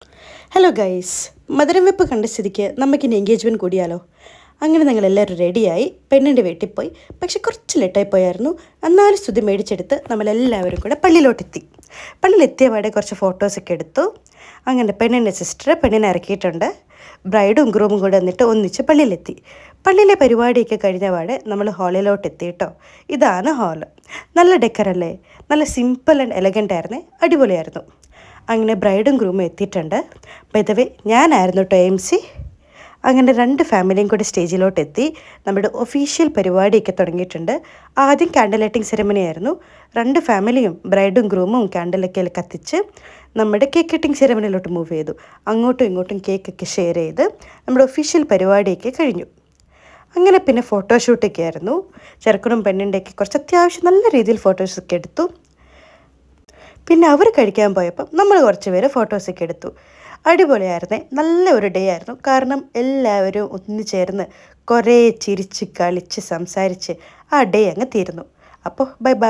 Hello guys, മധുരം വെപ്പ് കണ്ട സ്ഥിതിക്ക് നമുക്കിനി എൻഗേജ്മെൻറ്റ് കൂടിയാലോ? അങ്ങനെ ഞങ്ങളെല്ലാവരും റെഡിയായി പെണ്ണിൻ്റെ വീട്ടിൽ പോയി. പക്ഷെ കുറച്ച് ലേറ്റായി പോയായിരുന്നു. എന്നാലും സ്തുതി മേടിച്ചെടുത്ത് നമ്മളെല്ലാവരും കൂടെ പള്ളിയിലോട്ടെത്തി. പള്ളിയിലെത്തിയ പാടെ കുറച്ച് ഫോട്ടോസൊക്കെ എടുത്തു. അങ്ങനെ പെണ്ണിൻ്റെ സിസ്റ്റർ പെണ്ണിനെ ഇറക്കിയിട്ടുണ്ട്. ബ്രൈഡും ഗ്രൂമും കൂടെ വന്നിട്ട് ഒന്നിച്ച് പള്ളിയിലെത്തി. പള്ളിയിലെ പരിപാടിയൊക്കെ കഴിഞ്ഞ പാടെ നമ്മൾ ഹാളിലോട്ടെത്തി കേട്ടോ. ഇതാണ് ഹാള്. നല്ല ഡെക്കറല്ലേ, നല്ല സിമ്പിൾ ആൻഡ് എലഗൻ്റ് ആയിരുന്നേ, അടിപൊളിയായിരുന്നു. അങ്ങനെ ബ്രൈഡും ഗ്രൂമും എത്തിയിട്ടുണ്ട്. ബൈ ദ വേ ഞാനായിരുന്നു കേട്ടോ MC. അങ്ങനെ രണ്ട് ഫാമിലിയും കൂടി സ്റ്റേജിലോട്ട് എത്തി. നമ്മുടെ ഒഫീഷ്യൽ പരിപാടിയൊക്കെ തുടങ്ങിയിട്ടുണ്ട്. ആദ്യം കാൻഡിൽ ലൈറ്റിംഗ് സെറമണി ആയിരുന്നു. രണ്ട് ഫാമിലിയും ബ്രൈഡും ഗ്രൂമും കാൻഡിലൊക്കെ കത്തിച്ച് നമ്മുടെ കേക്ക് കട്ടിങ് സെറമണിയിലോട്ട് മൂവ് ചെയ്തു. അങ്ങോട്ടും ഇങ്ങോട്ടും കേക്കൊക്കെ ഷെയർ ചെയ്ത് നമ്മുടെ ഒഫീഷ്യൽ പരിപാടിയൊക്കെ കഴിഞ്ഞു. അങ്ങനെ പിന്നെ ഫോട്ടോഷൂട്ടൊക്കെ ആയിരുന്നു. ചെറുക്കനും പെണ്ണിൻ്റെയൊക്കെ കുറച്ച് അത്യാവശ്യം നല്ല രീതിയിൽ ഫോട്ടോസൊക്കെ എടുത്തു. പിന്നെ അവർ കഴിക്കാൻ പോയപ്പം നമ്മൾ കുറച്ച് പേര് ഫോട്ടോസൊക്കെ എടുത്തു. അടിപൊളിയായിരുന്നേ, നല്ല ഒരു ഡേ ആയിരുന്നു. കാരണം എല്ലാവരും ഒന്നുചേർന്ന് കുറേ ചിരിച്ച് കളിച്ച് സംസാരിച്ച് ആ ഡേ അങ്ങ് തീർന്നു. അപ്പോൾ ബൈ ബൈ.